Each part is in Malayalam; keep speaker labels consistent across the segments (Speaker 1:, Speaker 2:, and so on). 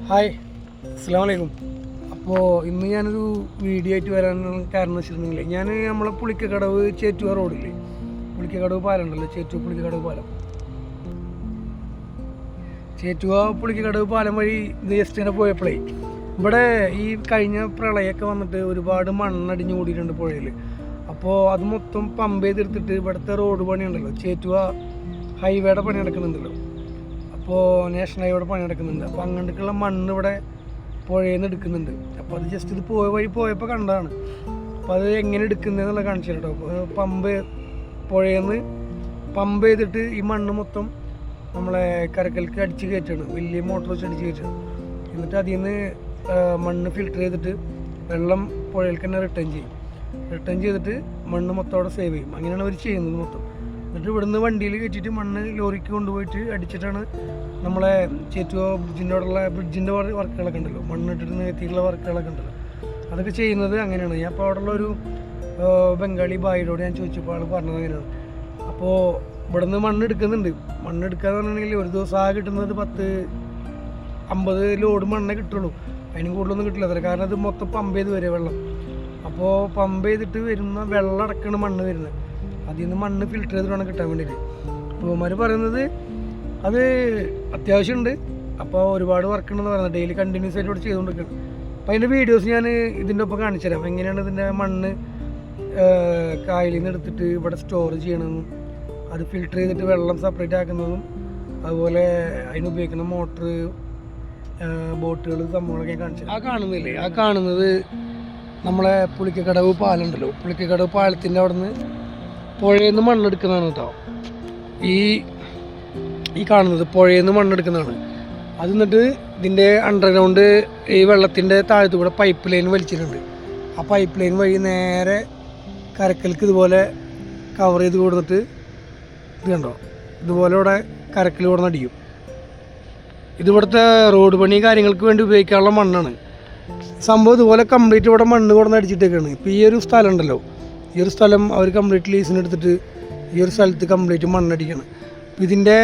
Speaker 1: ഹായ്, അസ്സലാമു അലൈക്കും. അപ്പോൾ ഇന്ന് ഞാനൊരു വീഡിയോ ആയിട്ട് വരാൻ കാരണം വെച്ചിട്ടുണ്ടെങ്കിൽ നമ്മളെ പുളിക്കക്കടവ് ചേറ്റുവ റോഡില്ലേ, പുളിക്കക്കടവ് പാലം ഉണ്ടല്ലോ, പുളിക്കക്കടവ് പാലം, ചേറ്റുവ പുളിക്കക്കടവ് പാലം വഴി ജസ്റ്റ് തന്നെ പോയപ്പോഴേ ഇവിടെ ഈ കഴിഞ്ഞ പ്രളയമൊക്കെ വന്നിട്ട് ഒരുപാട് മണ്ണടിഞ്ഞ് കൂടിയിട്ടുണ്ട് പുഴയിൽ. അപ്പോൾ അത് മൊത്തം പമ്പ് ചെയ്തെടുത്തിട്ട് ഇവിടുത്തെ റോഡ് പണിയുണ്ടല്ലോ, ചേറ്റുവ ഹൈവേയുടെ പണി നടക്കുന്നുണ്ടല്ലോ, അപ്പോൾ നാഷണൽ ഹൈവേയുടെ പണി നടക്കുന്നുണ്ട്. അപ്പോൾ അങ്ങോട്ടേക്കുള്ള മണ്ണ് ഇവിടെ പുഴയിൽ നിന്ന് എടുക്കുന്നുണ്ട്. അപ്പോൾ അത് ജസ്റ്റ് ഇത് പോയപ്പോൾ കണ്ടതാണ്. അപ്പോൾ അത് എങ്ങനെ എടുക്കുന്നതെന്നുള്ള കാണിച്ചു കേട്ടോ. പുഴയിൽ നിന്ന് പമ്പ് ചെയ്തിട്ട് ഈ മണ്ണ് മൊത്തം നമ്മളെ കരക്കലേക്ക് അടിച്ച് കയറ്റാണ്, വലിയ മോട്ടർ വെച്ച് അടിച്ച് കയറ്റാണ്. എന്നിട്ട് അതിൽ നിന്ന് മണ്ണ് ഫിൽറ്റർ ചെയ്തിട്ട് വെള്ളം പുഴയിലേക്ക് തന്നെ റിട്ടേൺ ചെയ്തിട്ട് മണ്ണ് മൊത്തം അവിടെ സേവ് ചെയ്യും. അങ്ങനെയാണ് അവർ ചെയ്യുന്നത് മൊത്തം. എന്നിട്ട് ഇവിടുന്ന് വണ്ടിയിൽ കയറ്റിയിട്ട് മണ്ണ് ലോറിക്ക് കൊണ്ടുപോയിട്ട് അടിച്ചിട്ടാണ് നമ്മളെ ചേറ്റുവ ബ്രിഡ്ജിൻ്റെ വർക്കുകളൊക്കെ ഉണ്ടല്ലോ, മണ്ണിട്ടിട്ട് നികത്തിയിട്ടുള്ള വർക്കുകളൊക്കെ ഉണ്ടല്ലോ, അതൊക്കെ ചെയ്യുന്നത് അങ്ങനെയാണ്. ഞാൻ അപ്പോൾ അവിടെയുള്ള ഒരു ബംഗാളി ബായിയോട് ഞാൻ ചോദിച്ചപ്പോൾ ആൾ പറഞ്ഞത് അങ്ങനെയാണ്. അപ്പോൾ ഇവിടുന്ന് മണ്ണ് എടുക്കുന്നുണ്ട്. മണ്ണ് എടുക്കാന്ന് പറഞ്ഞിട്ടുണ്ടെങ്കിൽ ഒരു ദിവസം ആകെ കിട്ടുന്നത് 50 ലോഡ് മണ്ണേ കിട്ടുള്ളൂ, അതിനും കൂടുതലൊന്നും കിട്ടില്ല അത്ര. കാരണം അത് മൊത്തം പമ്പ് ചെയ്ത് വരെ വെള്ളം. അപ്പോൾ പമ്പ് ചെയ്തിട്ട് വരുന്ന വെള്ളം അടക്കമാണ് മണ്ണ് വരുന്നത്. അതിൽ നിന്ന് മണ്ണ് ഫിൽറ്റർ ചെയ്തിട്ട് വേണം കിട്ടാൻ വേണ്ടിയിട്ട്. അപ്പോൾ പറയുന്നത് അത് അത്യാവശ്യമുണ്ട്. അപ്പോൾ ഒരുപാട് വർക്ക് ഉണ്ടെന്ന് പറയുന്നത്, ഡെയിലി കണ്ടിന്യൂസ് ആയിട്ട് ഇവിടെ ചെയ്തുകൊണ്ടിരിക്കണം. അപ്പോൾ അതിൻ്റെ വീഡിയോസ് ഞാൻ ഇതിൻ്റെ ഒപ്പം കാണിച്ചു തരാം, എങ്ങനെയാണ് ഇതിൻ്റെ മണ്ണ് കായലിൽ നിന്ന് എടുത്തിട്ട് ഇവിടെ സ്റ്റോർ ചെയ്യണമെന്നും അത് ഫിൽറ്റർ ചെയ്തിട്ട് വെള്ളം സെപ്പറേറ്റ് ആക്കുന്നതും അതുപോലെ അതിനുപയോഗിക്കുന്ന മോട്ടർ, ബോട്ടുകൾ, സംഭവങ്ങളൊക്കെ കാണിച്ചു തരാം. ആ കാണുന്നത് നമ്മളെ പുളിക്കക്കടവ് പാലുണ്ടല്ലോ, പുളിക്കക്കടവ് പാലത്തിൻ്റെ അവിടെ നിന്ന് പുഴയിൽ നിന്ന് മണ്ണെടുക്കുന്നതാണ് കേട്ടോ. ഈ കാണുന്നത് പുഴയിൽ നിന്ന് മണ്ണെടുക്കുന്നതാണ്. അത് എന്നിട്ട് ഇതിൻ്റെ അണ്ടർഗ്രൗണ്ട് ഈ വെള്ളത്തിൻ്റെ താഴത്തു കൂടെ പൈപ്പ് ലൈൻ വലിച്ചിട്ടുണ്ട്. ആ പൈപ്പ് ലൈൻ വഴി നേരെ കരക്കൽക്ക് ഇതുപോലെ കവർ ചെയ്ത് കൊടുത്തിട്ട് ഇത് കണ്ടോ, ഇതുപോലെ ഇവിടെ കരക്കൽ കൊടുന്ന് അടിക്കും. ഇതിവിടുത്തെ റോഡ് പണി കാര്യങ്ങൾക്ക് വേണ്ടി ഉപയോഗിക്കാനുള്ള മണ്ണാണ് സംഭവം. ഇതുപോലെ കംപ്ലീറ്റ് ഇവിടെ മണ്ണ് കൊടുന്ന് അടിച്ചിട്ടേക്കാണ്. ഇപ്പോൾ ഈ ഒരു സ്ഥലം ഉണ്ടല്ലോ, ഈ ഒരു സ്ഥലം അവർ കംപ്ലീറ്റ് ലീസിനെടുത്തിട്ട് ഈ ഒരു സ്ഥലത്ത് കംപ്ലീറ്റ് മണ്ണടിക്കണം. ഇതിൻ്റെ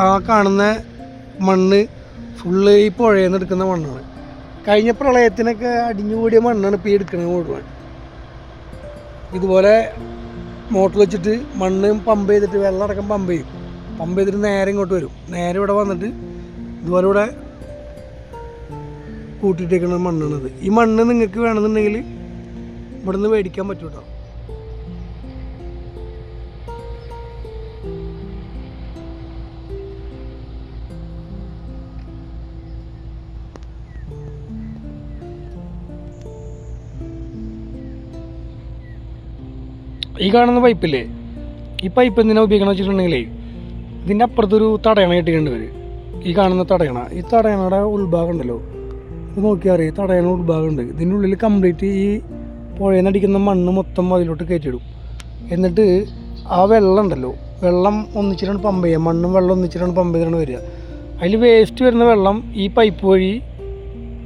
Speaker 1: ആ കാണുന്ന മണ്ണ് ഫുള്ള് ഈ പുഴയിൽ നിന്ന് എടുക്കുന്ന മണ്ണാണ്. കഴിഞ്ഞ പ്രളയത്തിനൊക്കെ അടിഞ്ഞുകൂടിയ മണ്ണാണ് ഇപ്പോൾ ഈ എടുക്കുന്നത് മുഴുവൻ. ഇതുപോലെ മോട്ടർ വെച്ചിട്ട് മണ്ണ് പമ്പ് ചെയ്തിട്ട് വെള്ളം അടക്കം പമ്പ് ചെയ്തിട്ട് നേരെ ഇങ്ങോട്ട് വരും. നേരെ ഇവിടെ വന്നിട്ട് ഇതുപോലെ ഇവിടെ കൂട്ടിയിട്ടേക്കുന്ന മണ്ണാണിത്. ഈ മണ്ണ് നിങ്ങൾക്ക് വേണമെന്നുണ്ടെങ്കിൽ ഇവിടെ നിന്ന് മേടിക്കാൻ പറ്റും കേട്ടോ. ഈ കാണുന്ന പൈപ്പില്ലേ, ഈ പൈപ്പ് എന്തിനാണ് ഉപയോഗിക്കണം വെച്ചിട്ടുണ്ടെങ്കിലേ, ഇതിൻ്റെ അപ്പുറത്തൊരു തടയണ കെട്ടിയിട്ടുണ്ട് ഇവർ. ഈ കാണുന്ന തടയണ, ഈ തടയണയുടെ ഉൾഭാഗം ഉണ്ടല്ലോ, ഇത് നോക്കിയാൽ അറിയാം, തടയണ ഉൾഭാഗം ഉണ്ട്. ഇതിൻ്റെ ഉള്ളിൽ കംപ്ലീറ്റ് ഈ പുഴയിൽ നിന്ന് അടിക്കുന്ന മണ്ണ് മൊത്തം അതിലോട്ട് കയറ്റിയിടും. എന്നിട്ട് ആ വെള്ളം ഉണ്ടല്ലോ, വെള്ളം ഒന്നിച്ചിട്ടാണ് പമ്പ് ചെയ്യുക, മണ്ണും വെള്ളം ഒന്നിച്ചിട്ടാണ് പമ്പ് ചെയ്തിട്ടാണ് വരിക. അതിൽ വേസ്റ്റ് വരുന്ന വെള്ളം ഈ പൈപ്പ് വഴി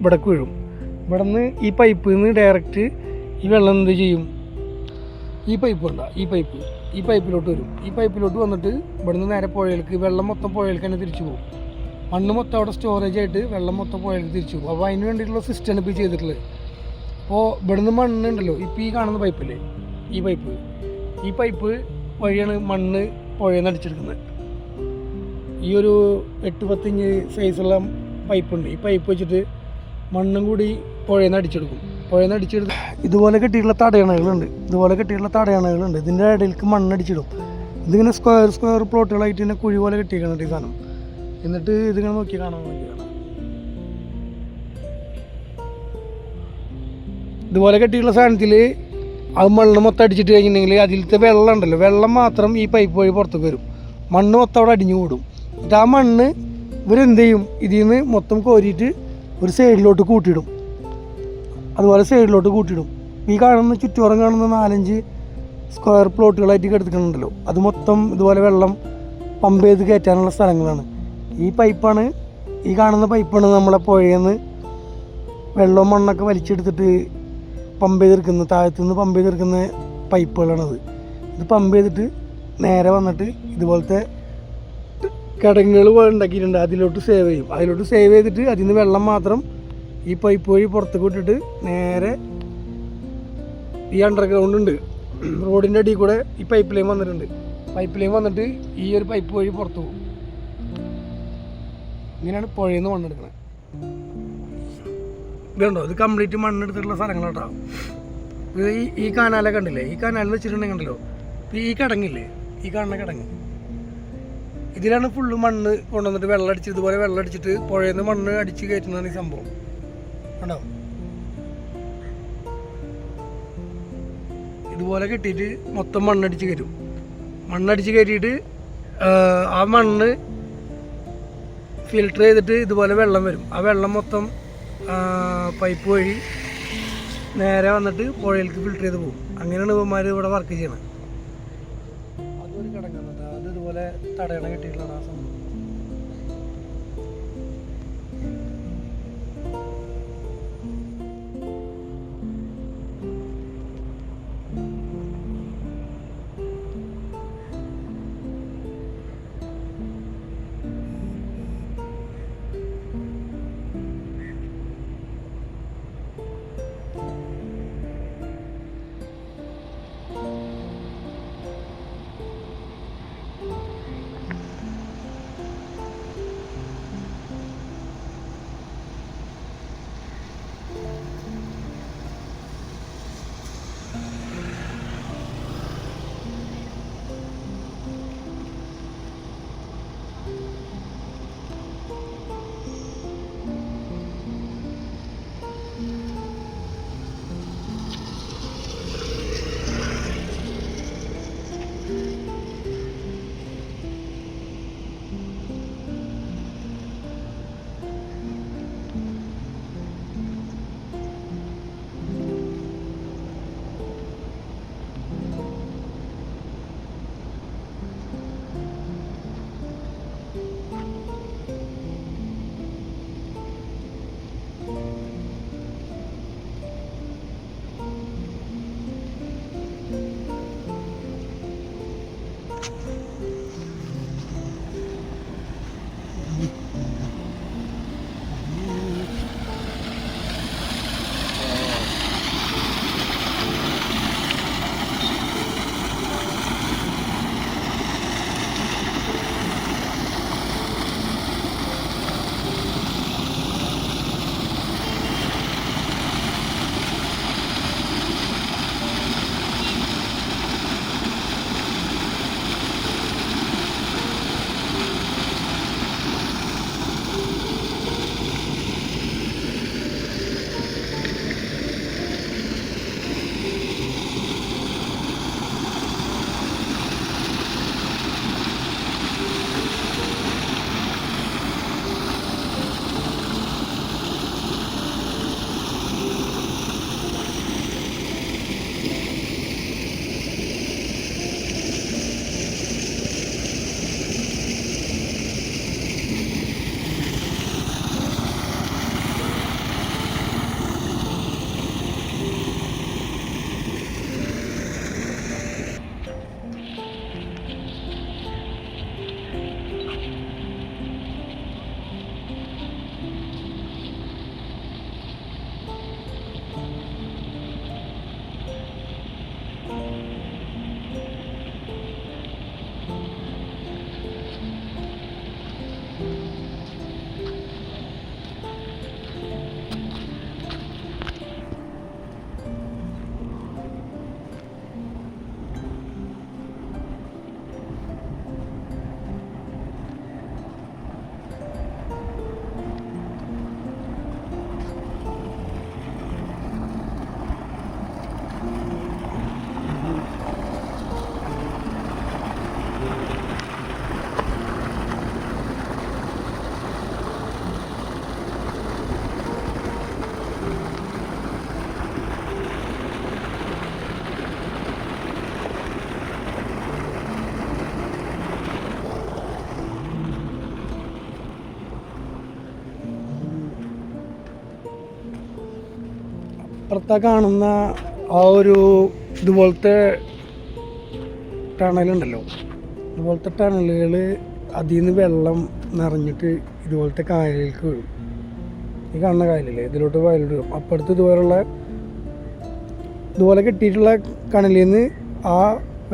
Speaker 1: ഇവിടേക്ക് വീഴും. ഇവിടെ നിന്ന് ഈ പൈപ്പിൽ നിന്ന് ഡയറക്റ്റ് ഈ വെള്ളം എന്ത് ചെയ്യും, ഈ പൈപ്പ് ഉണ്ടോ, ഈ പൈപ്പിലോട്ട് വരും. ഈ പൈപ്പിലോട്ട് വന്നിട്ട് ഇവിടുന്ന് നേരെ പുഴയിലേക്ക്, വെള്ളം മൊത്തം പുഴയിലേക്ക് തന്നെ തിരിച്ചു പോകും. മണ്ണ് മൊത്തം അവിടെ സ്റ്റോറേജ് ആയിട്ട് വെള്ളം മൊത്തം പുഴയിലേക്ക് തിരിച്ചു പോകും. അപ്പോൾ അതിന് വേണ്ടിയിട്ടുള്ള സിസ്റ്റമാണ് ഇപ്പോൾ ചെയ്തിട്ടുള്ളത്. അപ്പോൾ ഇവിടുന്ന് മണ്ണുണ്ടല്ലോ, ഇപ്പോൾ ഈ കാണുന്ന പൈപ്പില്ലേ, ഈ പൈപ്പ് വഴിയാണ് മണ്ണ് പുഴയിൽ നിന്ന് അടിച്ചെടുക്കുന്നത്. ഈ ഒരു 8-10 ഇഞ്ച് സൈസുള്ള പൈപ്പുണ്ട്. ഈ പൈപ്പ് വെച്ചിട്ട് മണ്ണും കൂടി പുഴയിൽ നിന്ന് അടിച്ചെടുക്കും. ഇതുപോലെ കെട്ടിയിട്ടുള്ള തടയണകളുണ്ട്. ഇതിൻ്റെ ഇടയിലേക്ക് മണ്ണടിച്ചിടും. ഇതിങ്ങനെ സ്ക്വയർ പ്ലോട്ടുകളായിട്ട് തന്നെ കുഴി പോലെ കെട്ടിയിരിക്കുന്നുണ്ട് ഈ സാധനം. എന്നിട്ട് ഇതിങ്ങനെ നോക്കി കാണാൻ വേണ്ടിയാണ് ഇതുപോലെ കെട്ടിയിട്ടുള്ള സാധനത്തിൽ അത് മണ്ണ് മൊത്തം അടിച്ചിട്ട് കഴിഞ്ഞിട്ടുണ്ടെങ്കിൽ അതിലത്തെ വെള്ളം ഉണ്ടല്ലോ, വെള്ളം മാത്രം ഈ പൈപ്പ് വഴി പുറത്തേക്ക് വരും. മണ്ണ് മൊത്തം അവിടെ അടിഞ്ഞു കൂടും. എന്നിട്ട് ആ മണ്ണ് ഇവരെന്ത് ചെയ്യും, ഇതിൽ നിന്ന് മൊത്തം കോരിയിട്ട് ഒരു സൈഡിലോട്ട് കൂട്ടിയിടും. ഈ കാണുന്ന ചുറ്റുപുറം കാണുന്ന 4-5 സ്ക്വയർ പ്ലോട്ടുകളായിട്ട് എടുത്തിട്ടുണ്ടല്ലോ, അത് മൊത്തം ഇതുപോലെ വെള്ളം പമ്പ് ചെയ്ത് കയറ്റാനുള്ള സ്ഥലങ്ങളാണ്. ഈ കാണുന്ന പൈപ്പാണ് നമ്മളെ പുഴയിൽ നിന്ന് വെള്ളവും മണ്ണൊക്കെ വലിച്ചെടുത്തിട്ട് പമ്പ് ചെയ്തെടുക്കുന്ന, താഴത്തുനിന്ന് പമ്പ് ചെയ്തെടുക്കുന്ന പൈപ്പുകളാണത്. ഇത് പമ്പ് ചെയ്തിട്ട് നേരെ വന്നിട്ട് ഇതുപോലത്തെ കിടങ്ങുകൾ പോലെ ഉണ്ടാക്കിയിട്ടുണ്ട്. അതിലോട്ട് സേവ് ചെയ്യും. അതിലോട്ട് സേവ് ചെയ്തിട്ട് അതിൽ നിന്ന് വെള്ളം മാത്രം ഈ പൈപ്പ് വഴി പുറത്തേക്ക് വിട്ടിട്ട് നേരെ ഈ അണ്ടർഗ്രൗണ്ട് ഉണ്ട്, റോഡിൻ്റെ അടിയിൽ കൂടെ ഈ പൈപ്പ് ലൈൻ വന്നിട്ടുണ്ട്. പൈപ്പ് ലൈൻ വന്നിട്ട് ഈ ഒരു പൈപ്പ് വഴി പുറത്തു പോകും. ഇങ്ങനെയാണ് പുഴയിൽ നിന്ന് മണ്ണെടുക്കുന്നത്. ഇതുണ്ടോ, ഇത് കംപ്ലീറ്റ് മണ്ണെടുത്തിട്ടുള്ള സ്ഥലങ്ങളാട്ടോ. ഇത് ഈ കാനാലൊക്കെ കണ്ടില്ലേ, ഈ കാനാലിൽ വെച്ചിട്ടുണ്ടെങ്കിൽ കണ്ടല്ലോ, ഈ കിടങ്ങില്ലേ, ഈ കാണുന്ന കിടങ്ങ്, ഇതിലാണ് ഫുള്ള് മണ്ണ് കൊണ്ടുവന്നിട്ട് വെള്ളം അടിച്ച് ഇതുപോലെ വെള്ളം അടിച്ചിട്ട് പുഴയിൽ നിന്ന് മണ്ണ് അടിച്ച് കയറ്റുന്നതാണ് ഈ സംഭവം. കണ്ടോ, ഇതുപോലെ കെട്ടിയിട്ട് മൊത്തം മണ്ണടിച്ച് കയറ്റും. മണ്ണടിച്ച് കയറ്റിയിട്ട് ആ മണ്ണ് ഫിൽട്ടർ ചെയ്തിട്ട് ഇതുപോലെ വെള്ളം വരും. ആ വെള്ളം മൊത്തം പൈപ്പ് വഴി നേരെ വന്നിട്ട് പുഴയിലേക്ക് ഫിൽട്ടർ ചെയ്ത് പോകും. അങ്ങനെയാണ് ഇവന്മാർ ഇവിടെ വർക്ക് ചെയ്യണത്. അതൊരു കിടക്കുന്നത്, അത് ഇതുപോലെ തടയണ കെട്ടിയിട്ടുള്ളതാണ് ആ സംഭവം. അപ്പുറത്തെ കാണുന്ന ആ ഒരു ഇതുപോലത്തെ ടണലുണ്ടല്ലോ, ഇതുപോലത്തെ ടണലുകൾ അതിൽ നിന്ന് വെള്ളം നിറഞ്ഞിട്ട് ഇതുപോലത്തെ കായലിലേക്ക് വീഴും. ഈ കാണുന്ന കായലില്ലേ, ഇതിലോട്ട് വയലിട്ട് വീഴും. അപ്പുറത്ത് ഇതുപോലെ കെട്ടിയിട്ടുള്ള കണലിൽ നിന്ന് ആ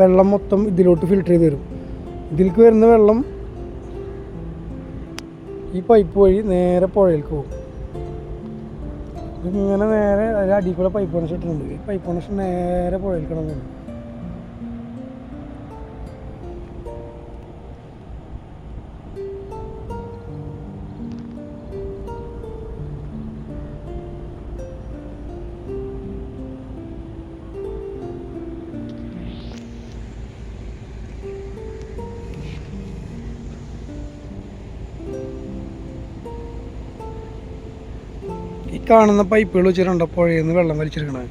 Speaker 1: വെള്ളം മൊത്തം ഇതിലോട്ട് ഫിൽറ്റർ ചെയ്ത് വരും. ഇതിലേക്ക് വരുന്ന വെള്ളം ഈ പൈപ്പ് വഴി നേരെ പുഴയിലേക്ക് പോകും. ഇതിങ്ങനെ നേരെ അതിൽ അടിയിൽ കൂടെ പൈപ്പ് കണക്ഷൻ ഇട്ടിട്ടുണ്ട്. ഈ പൈപ്പ് കണക്ഷൻ നേരെ പുഴയിൽ കിടന്നുണ്ട്. ഈ കാണുന്ന പൈപ്പുകൾ വെച്ചിട്ടുണ്ടോ പുഴയിൽ നിന്ന് വെള്ളം വലിച്ചെടുക്കണത്?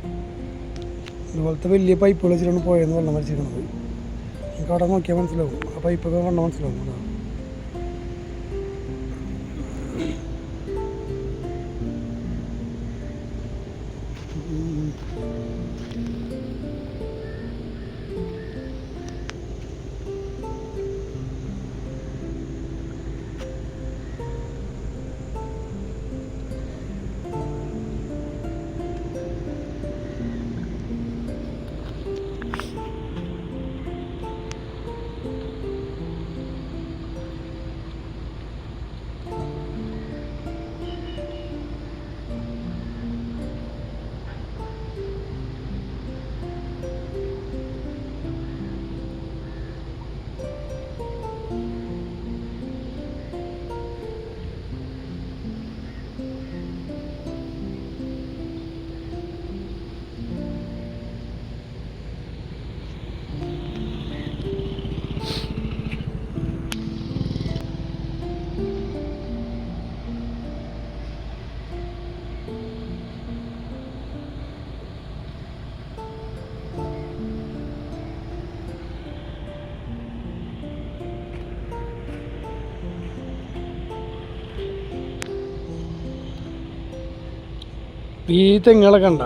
Speaker 1: ഇതുപോലത്തെ വലിയ പൈപ്പുകൾ വെച്ചിട്ടാണ് പുഴയിൽ നിന്ന് വെള്ളം വലിച്ചെടുക്കുന്നത്. നമുക്ക് അവിടെ നോക്കിയാൽ മനസ്സിലാവും, ആ പൈപ്പൊക്കെ കണ്ടാൽ മനസ്സിലാവും. ഈ തെങ്ങുകളൊക്കെ കണ്ട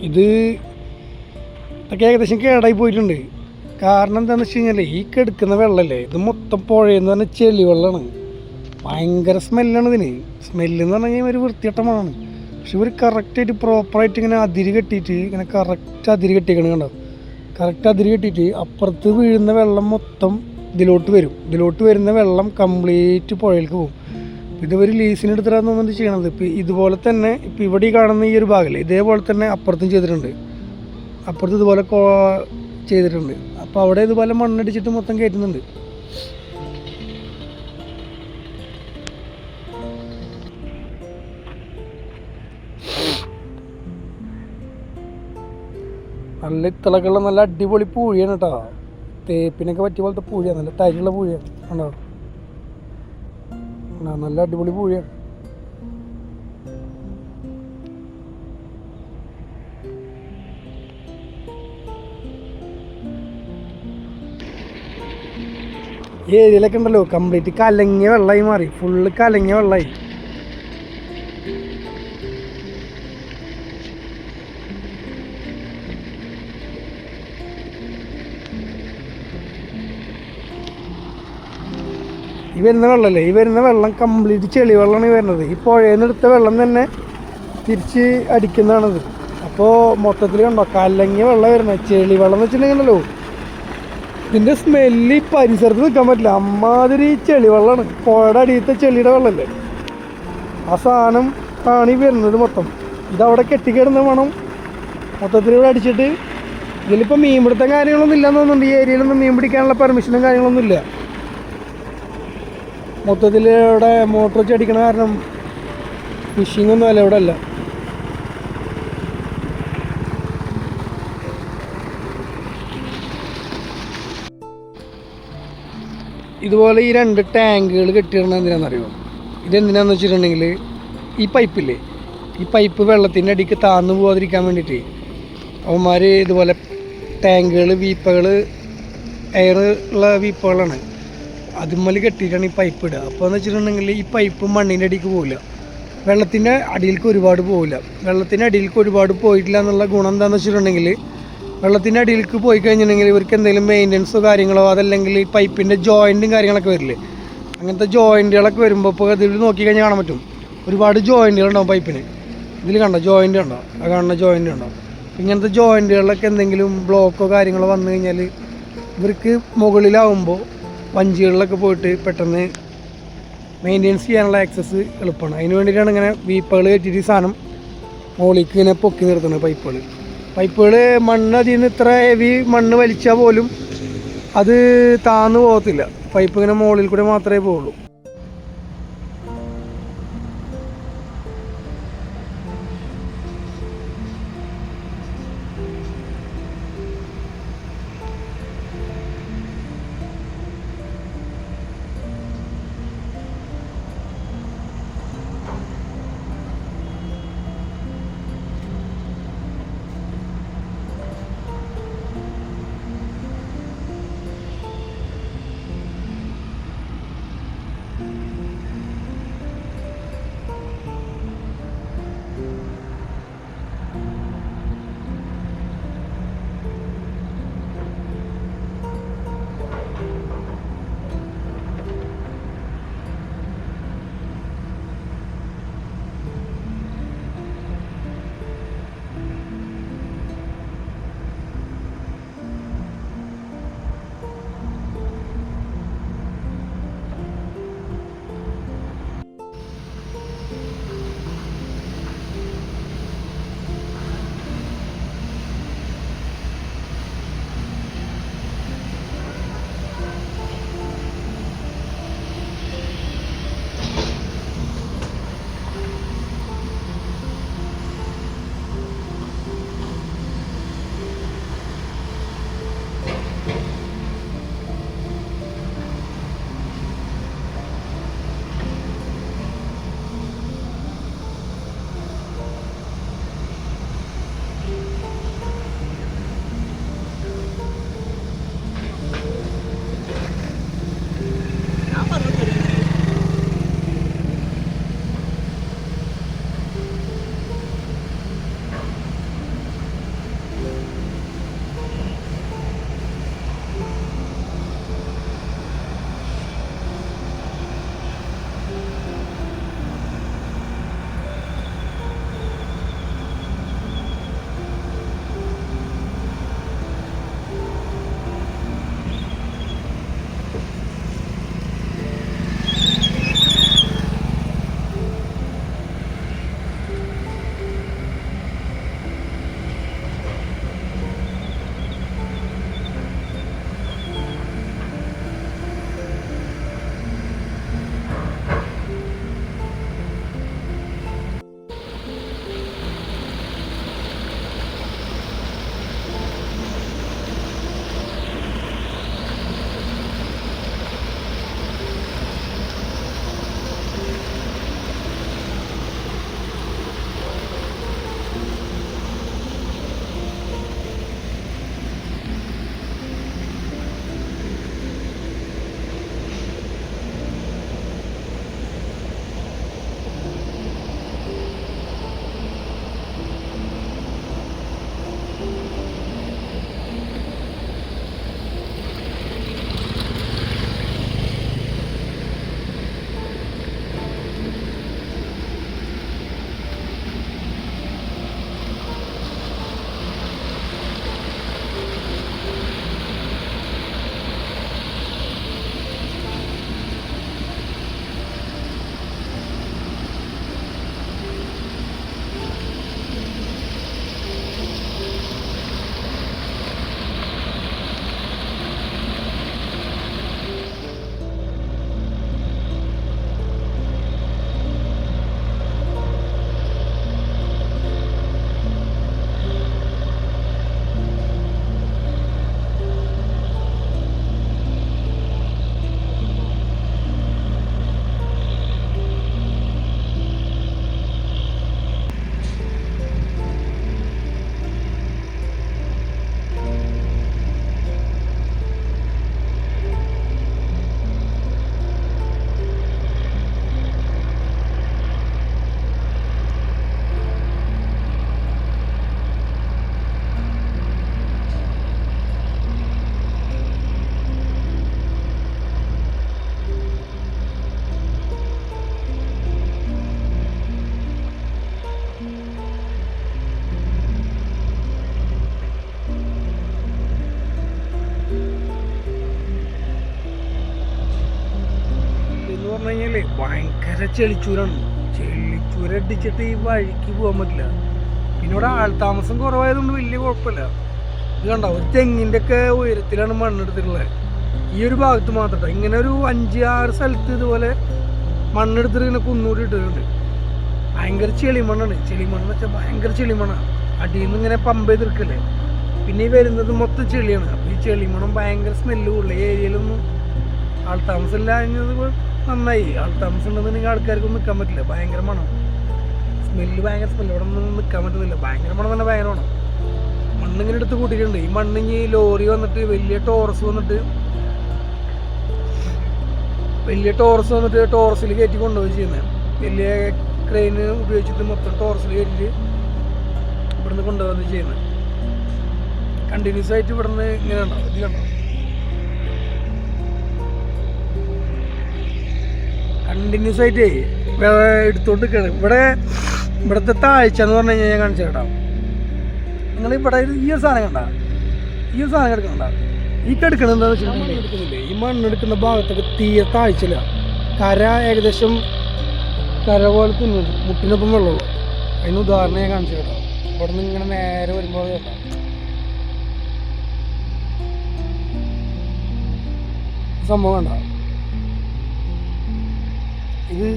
Speaker 1: ഇതൊക്കെ ഏകദേശം കേടായി പോയിട്ടുണ്ട്. കാരണം എന്താണെന്ന് വെച്ച് കഴിഞ്ഞാൽ ഈ കെടുക്കുന്ന വെള്ളമല്ലേ, ഇത് മൊത്തം പുഴയെന്ന് പറഞ്ഞാൽ ചെളി വെള്ളമാണ്. ഭയങ്കര സ്മെല്ലാണ് ഇതിന്. സ്മെല്ലെന്ന് പറഞ്ഞു കഴിഞ്ഞാൽ ഒരു വൃത്തിയട്ടമാണ്. പക്ഷെ ഇവർ കറക്റ്റായിട്ട് പ്രോപ്പറായിട്ട് ഇങ്ങനെ അതിര് കെട്ടിയിട്ട് ഇങ്ങനെ കറക്റ്റ് അതിര് കെട്ടിക്കണം. കണ്ടോ, കറക്റ്റ് അതിര് കെട്ടിയിട്ട് അപ്പുറത്ത് വീഴുന്ന വെള്ളം മൊത്തം ഇതിലോട്ട് വരും. ഇതിലോട്ട് വരുന്ന വെള്ളം കംപ്ലീറ്റ് പുഴയിലേക്ക് പോകും. ഇതൊരു ലീസിനെടുത്തിട്ടാണ് തോന്നുന്നത് ചെയ്യണത്. ഇപ്പം ഇതുപോലെ തന്നെ ഇപ്പം ഇവിടെ ഈ കാണുന്ന ഈ ഒരു ഭാഗമല്ലേ, ഇതേപോലെ തന്നെ അപ്പുറത്തും ചെയ്തിട്ടുണ്ട്. അപ്പുറത്ത് ഇതുപോലെ ചെയ്തിട്ടുണ്ട്. അപ്പോൾ അവിടെ ഇതുപോലെ മണ്ണടിച്ചിട്ട് മൊത്തം കയറ്റുന്നുണ്ട്. നല്ല ഇത്തിളക്കുള്ള നല്ല അടിപൊളി പൂഴിയാണ് കേട്ടോ. തേപ്പിനൊക്കെ പറ്റിയ പോലത്തെ പൂഴിയാണ്, നല്ല തരിയുള്ള പൂഴിയാണ്. കണ്ടോ, നല്ല അടിപൊളി പൂഴിയാണ്. ഈ ഏരിയയിലൊക്കെ ഉണ്ടല്ലോ കംപ്ലീറ്റ് കലങ്ങിയ വെള്ളമായി മാറി, ഫുള്ള് കലങ്ങിയ വെള്ളമായി. ഈ വരുന്ന വെള്ളമല്ലേ, ഈ വരുന്ന വെള്ളം കംപ്ലീറ്റ് ചെളി വെള്ളമാണ് ഈ വരുന്നത്. ഈ പുഴയിൽ നിന്ന് എടുത്ത വെള്ളം തന്നെ തിരിച്ച് അടിക്കുന്നതാണത്. അപ്പോൾ മൊത്തത്തിൽ കണ്ടോ കലങ്ങിയ വെള്ളം വരുന്നത്. ചെളി വെള്ളം എന്ന് വെച്ചിട്ടുണ്ടെങ്കിലല്ലോ ഇതിൻ്റെ സ്മെല്ല് പരിസരത്ത് നിൽക്കാൻ പറ്റില്ല. അമ്മാതിരി ചെളി വെള്ളമാണ്. പുഴയുടെ അടിയത്തെ ചെളിയുടെ വെള്ളമല്ലേ, ആ സാധനം ആണ് ഈ വരുന്നത് മൊത്തം. ഇതവിടെ കെട്ടിക്കിടന്ന് വേണം മൊത്തത്തിൽ ഇവിടെ അടിച്ചിട്ട്. ഇതിലിപ്പോൾ മീൻ പിടുത്തം കാര്യങ്ങളൊന്നും ഇല്ലയെന്ന് തോന്നുന്നുണ്ട്. ഈ ഏരിയയിലൊന്നും മീൻ പിടിക്കാനുള്ള പെർമിഷനും കാര്യങ്ങളൊന്നും ഇല്ല. മൊത്തത്തിൽ ഇവിടെ മോട്ടർ വെച്ച് അടിക്കണ കാരണം ഫിഷിങ്ങൊന്നും അല്ല ഇവിടെ അല്ല. ഇതുപോലെ ഈ 2 ടാങ്കുകൾ കെട്ടിയിടണത് എന്തിനാണെന്നറിയോ? ഇതെന്തിനാന്ന് വെച്ചിട്ടുണ്ടെങ്കിൽ ഈ പൈപ്പില്ലേ, ഈ പൈപ്പ് വെള്ളത്തിൻ്റെ അടിക്ക് താഴ്ന്നു പോകാതിരിക്കാൻ വേണ്ടിയിട്ട് അവന്മാർ ഇതുപോലെ ടാങ്കുകൾ, വീപ്പകൾ, എയർ ഉള്ള വീപ്പകളാണ്, അതുമ്മൽ കെട്ടിയിട്ടാണ് ഈ പൈപ്പ് ഇടുക. അപ്പോൾ എന്ന് വെച്ചിട്ടുണ്ടെങ്കിൽ ഈ പൈപ്പ് മണ്ണിൻ്റെ അടിക്ക് പോകില്ല, വെള്ളത്തിൻ്റെ അടിയിലേക്ക് ഒരുപാട് പോകില്ല. വെള്ളത്തിൻ്റെ അടിയിലേക്ക് ഒരുപാട് പോയിട്ടില്ല എന്നുള്ള ഗുണം എന്താണെന്ന് വെച്ചിട്ടുണ്ടെങ്കിൽ വെള്ളത്തിൻ്റെ അടിയിലേക്ക് പോയി കഴിഞ്ഞിട്ടുണ്ടെങ്കിൽ ഇവർക്ക് എന്തെങ്കിലും മെയിൻ്റനൻസോ കാര്യങ്ങളോ അതല്ലെങ്കിൽ ഈ പൈപ്പിൻ്റെ ജോയിൻറ്റും കാര്യങ്ങളൊക്കെ വരില്ലേ, അങ്ങനത്തെ ജോയിൻറ്റുകളൊക്കെ വരുമ്പോൾ ഇപ്പോൾ ഇതിൽ നോക്കിക്കഴിഞ്ഞാൽ കാണാൻ പറ്റും ഒരുപാട് ജോയിൻറ്റുകളുണ്ടാവും പൈപ്പിന്. ഇതിൽ കണ്ടോ ജോയിൻ്റ് ഉണ്ടോ, ആ കാണുന്ന ജോയിൻ്റ് ഉണ്ടോ. ഇങ്ങനത്തെ ജോയിൻറ്റുകളിലൊക്കെ എന്തെങ്കിലും ബ്ലോക്കോ കാര്യങ്ങളോ വന്നു കഴിഞ്ഞാൽ ഇവർക്ക് മുകളിലാവുമ്പോൾ വഞ്ചികളിലൊക്കെ പോയിട്ട് പെട്ടെന്ന് മെയിൻ്റെനൻസ് ചെയ്യാനുള്ള ആക്സസ് എളുപ്പമാണ്. അതിന് വേണ്ടിയിട്ടാണ് ഇങ്ങനെ വീപ്പകൾ കയറ്റിയിട്ട് ഈ സാധനം മുകളിലേക്ക് ഇങ്ങനെ പൊക്കി നിർത്തുന്നത്. പൈപ്പുകൾ മണ്ണ് അതിൽ നിന്ന് ഇത്ര ഹെവി മണ്ണ് വലിച്ചാൽ പോലും അത് താന്നു പോകത്തില്ല. പൈപ്പ് ഇങ്ങനെ മുകളിൽ കൂടെ മാത്രമേ പോവുള്ളൂ. ഭയങ്കര ചെളിച്ചൂരാണ്. ചെളിച്ചൂരടിച്ചിട്ട് ഈ വഴിക്ക് പോകാൻ പറ്റില്ല. പിന്നെ ഇവിടെ ആൾതാമസം കുറവായതുകൊണ്ട് വലിയ കുഴപ്പമില്ല. ഇത് കണ്ടോ, ഒരു തെങ്ങിൻ്റെ ഒക്കെ ഉയരത്തിലാണ് മണ്ണെടുത്തിട്ടുള്ളത്. ഈ ഒരു ഭാഗത്ത് മാത്രം ഇങ്ങനെ ഒരു 5-6 സ്ഥലത്ത് ഇതുപോലെ മണ്ണെടുത്തിട്ട് ഇങ്ങനെ കുന്നൂടി ഇട്ടിട്ടുണ്ട്. ഭയങ്കര ചെളിമണ്ണാണ്. ചെളിമണ്ണെന്ന് വെച്ചാൽ ഭയങ്കര ചെളിമണ്ണാണ്. അടിയിൽ നിന്ന് ഇങ്ങനെ പമ്പ് ചെയ്തെടുക്കല്ലേ. പിന്നെ ഈ വരുന്നത് മൊത്തം ചെളിയാണ്. അപ്പോൾ ഈ ചെളിമണം ഭയങ്കര സ്മെല്ല് കൂടുതൽ. ഈ ഏരിയയിലൊന്നും ആൾതാമസം ഇല്ലാഞ്ഞത് നന്നായി. ആൾതാമസം ഉണ്ടെന്നുണ്ടെങ്കിൽ ആൾക്കാർക്കൊന്നും നിൽക്കാൻ പറ്റില്ല. ഭയങ്കര മണം, സ്മെല്ല്, ഭയങ്കര സ്മെല്ല്. ഇവിടെ ഒന്നും നിൽക്കാൻ പറ്റുന്നില്ല. ഭയങ്കര മണം തന്നെ, ഭയങ്കര മണം. മണ്ണിങ്ങനെ എടുത്ത് കൂട്ടിയിട്ടുണ്ട്. ഈ മണ്ണിഞ്ഞ് ലോറി വന്നിട്ട് വലിയ ടോറസ് വന്നിട്ട് ടോറസിൽ കയറ്റി കൊണ്ടുപോയി ചെയ്യുന്നത്. വലിയ ക്രെയിന് ഉപയോഗിച്ചിട്ട് മൊത്തം ടോറസിൽ കയറ്റിയിട്ട് ഇവിടുന്ന് കൊണ്ടുപോകുന്നത് ചെയ്യുന്നത്. കണ്ടിന്യൂസ് ആയിട്ട് ഇവിടുന്ന് ഇങ്ങനെ ഉണ്ടാവും. ഇത് കണ്ടോ, കണ്ടിന്യൂസ് ആയിട്ട് എടുത്തോണ്ട് നിൽക്കുകയാണ്. ഇവിടുത്തെ താഴ്ച എന്ന് പറഞ്ഞു കഴിഞ്ഞാൽ ഞാൻ കാണിച്ചു കേട്ടോ. നിങ്ങൾ ഇവിടെ ഈ ഒരു സാധനം കണ്ട, ഈ ഒരു സാധനം കിടക്കണ്ട. ഈ കിടക്കണത് എന്താണെന്ന് വെച്ചിട്ടുണ്ടെങ്കിൽ എടുക്കുന്നില്ലേ, ഈ മണ്ണെടുക്കുന്ന ഭാഗത്തൊക്കെ തീരെ താഴ്ചയില്ല. കര ഏകദേശം കര പോലെ തിന്നുണ്ട്, മുട്ടിനൊപ്പം വെള്ളമുള്ളൂ. അതിന് ഉദാഹരണം ഞാൻ കാണിച്ചു കേട്ടോ. ഇവിടെ നിന്ന് ഇങ്ങനെ നേരെ വരുമ്പോൾ കേട്ടോ, സംഭവം കണ്ട. ഇത്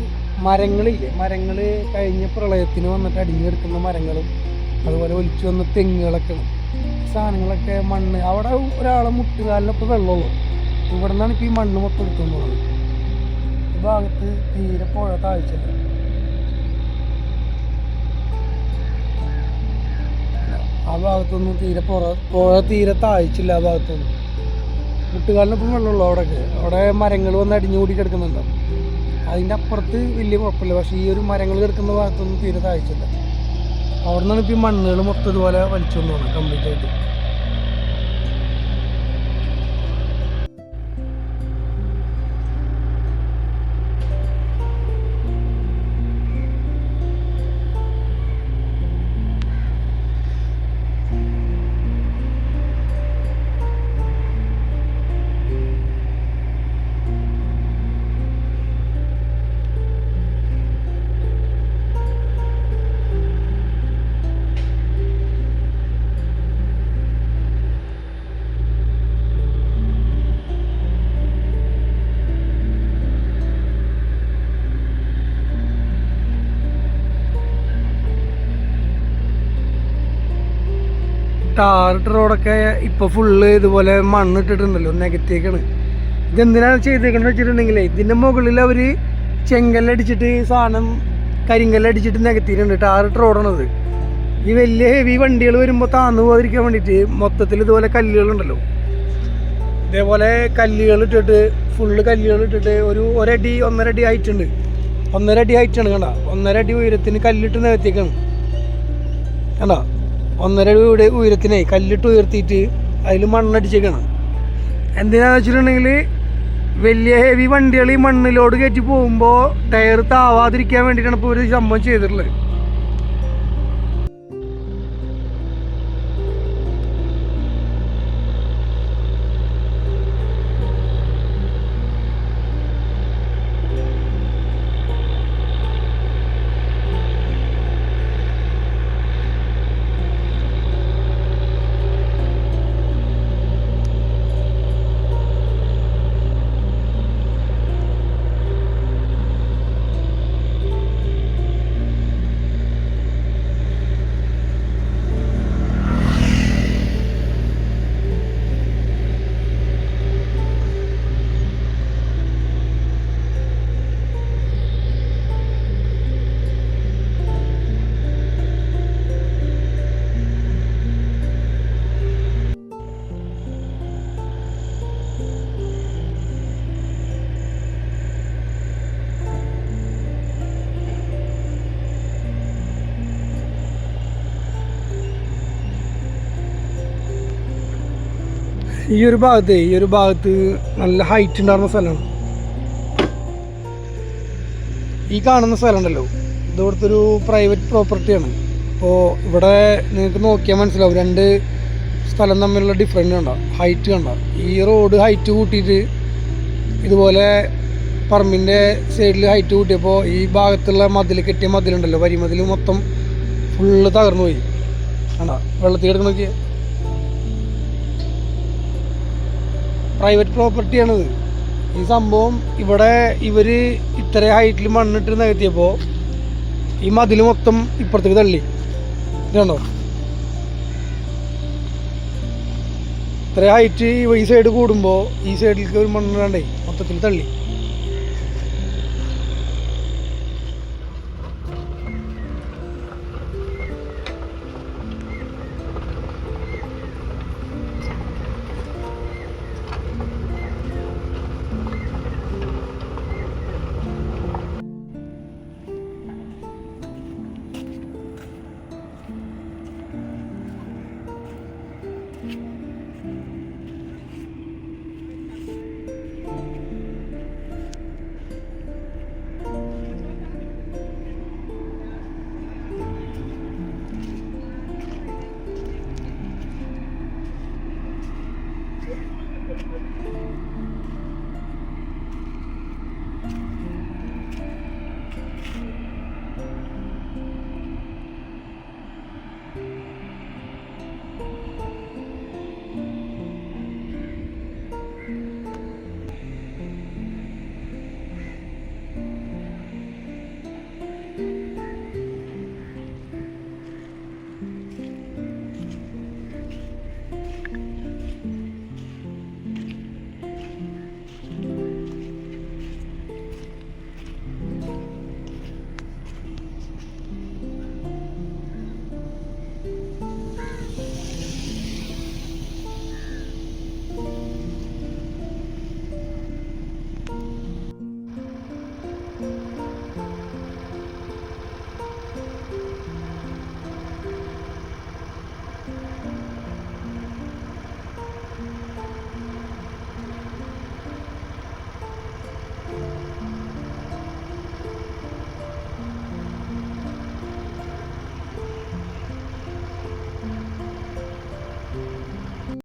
Speaker 1: മരങ്ങളില്ലേ, മരങ്ങൾ കഴിഞ്ഞ പ്രളയത്തിന് വന്നിട്ട് അടിഞ്ഞെടുക്കുന്ന മരങ്ങളും അതുപോലെ ഒലിച്ചു വന്ന തെങ്ങുകളൊക്കെ, സാധനങ്ങളൊക്കെ മണ്ണ്. അവിടെ ഒരാളെ മുട്ടുകാലിനൊക്കെ വെള്ളമുള്ളൂ. ഇവിടെ നിന്നാണ് ഇപ്പോൾ ഈ മണ്ണ് മൊത്തം എടുത്തുകൊണ്ട് പോകുന്നത്. ഈ ഭാഗത്ത് തീരെ പുഴ താഴ്ചയില്ല. ആ ഭാഗത്തൊന്നും തീരെ പുഴ തീരെ താഴ്ചയില്ല. ആ ഭാഗത്തൊന്നും മുട്ടുകാലിനൊപ്പം വെള്ളമുള്ളൂ. അവിടെ മരങ്ങൾ വന്ന് അടിഞ്ഞുകൂടി കിടക്കുന്നുണ്ടാവും. അതിൻ്റെ അപ്പുറത്ത് വലിയ കുഴപ്പമില്ല. പക്ഷേ ഈ ഒരു മരങ്ങൾ കിടക്കുന്ന ഭാഗത്തൊന്നും തീരെ താഴ്ചയില്ല. അവിടെ നിന്നാണ് ഇപ്പോൾ ഈ മണ്ണുകൾ മൊത്തം ഇതുപോലെ വലിച്ചുകൊണ്ട് പോകണം കംപ്ലീറ്റ് ആയിട്ട്. ടാറിട്ട് റോഡൊക്കെ ഇപ്പോൾ ഫുള്ള് ഇതുപോലെ മണ്ണിട്ടിട്ടുണ്ടല്ലോ, നികത്തിയേക്കാണ്. ഇതെന്തിനാണ് ചെയ്തേക്കണെന്ന് വെച്ചിട്ടുണ്ടെങ്കിൽ ഇതിൻ്റെ മുകളിൽ അവർ ചെങ്കല്ലടിച്ചിട്ട് സാധനം കരിങ്കല്ലടിച്ചിട്ട് നികത്തിയിട്ടുണ്ട്. ടാറിട്ട് റോഡാണത്. ഈ വലിയ ഹെവി വണ്ടികൾ വരുമ്പോൾ താന്നു പോകാതിരിക്കാൻ വേണ്ടിയിട്ട് മൊത്തത്തിൽ ഇതുപോലെ കല്ലുകളുണ്ടല്ലോ, ഇതേപോലെ കല്ലുകൾ ഇട്ടിട്ട് ഫുള്ള് കല്ലുകൾ ഇട്ടിട്ട് ഒരു 1 അടി 1.5 അടി ഹൈറ്റ് ഉണ്ട്. 1.5 അടി ഹൈറ്റാണ് കണ്ട. 1.5 അടി ഉയരത്തിന് കല്ലിട്ട് നികത്തിയേക്കാണ് കണ്ട. 1.5 അടി ഉയരത്തിനെ കല്ലിട്ട് ഉയർത്തിയിട്ട് അതിൽ മണ്ണടിച്ചേക്കാണ്. എന്തിനാന്ന് വെച്ചിട്ടുണ്ടെങ്കിൽ വലിയ ഹെവി വണ്ടികൾ ഈ മണ്ണിലോട് കയറ്റി പോകുമ്പോൾ ടയർ താവാതിരിക്കാൻ വേണ്ടിയിട്ടാണ് ഇപ്പോൾ ഒരു സംഭവം ചെയ്തിട്ടുള്ളത്. ഈ ഒരു ഭാഗത്ത് നല്ല ഹൈറ്റ് ഉണ്ടായിരുന്ന സ്ഥലമാണ്. ഈ കാണുന്ന സ്ഥലം ഉണ്ടല്ലോ, ഇതോടത്തെ ഒരു പ്രൈവറ്റ് പ്രോപ്പർട്ടിയാണ്. അപ്പോൾ ഇവിടെ നിങ്ങൾക്ക് നോക്കിയാൽ മനസ്സിലാവും 2 സ്ഥലം തമ്മിലുള്ള ഡിഫറൻറ്റ് കണ്ട, ഹൈറ്റ് കണ്ട. ഈ റോഡ് ഹൈറ്റ് കൂട്ടിയിട്ട് ഇതുപോലെ പറമ്പിൻ്റെ സൈഡിൽ ഹൈറ്റ് കൂട്ടിയപ്പോൾ ഈ ഭാഗത്തുള്ള മതിൽ കെട്ടിയ മതിലുണ്ടല്ലോ, വരിമതിൽ മൊത്തം ഫുള്ള് തകർന്നു പോയി. ആണോ വെള്ളത്തിൽ കിടക്കണ നോക്കിയ പ്രൈവറ്റ് പ്രോപ്പർട്ടിയാണിത്. ഈ സംഭവം ഇവിടെ ഇവർ ഇത്ര ഹൈറ്റിൽ മണ്ണിട്ട് നികത്തിയപ്പോൾ ഈ മതിൽ മൊത്തം ഇപ്പുറത്തേക്ക് തള്ളി. ഇതാണോ ഇത്ര ഹൈറ്റ് ഈ സൈഡ് കൂടുമ്പോൾ ഈ സൈഡിലേക്ക് ഒരു മണ്ണിടാണ്ടേ മൊത്തത്തിൽ തള്ളി.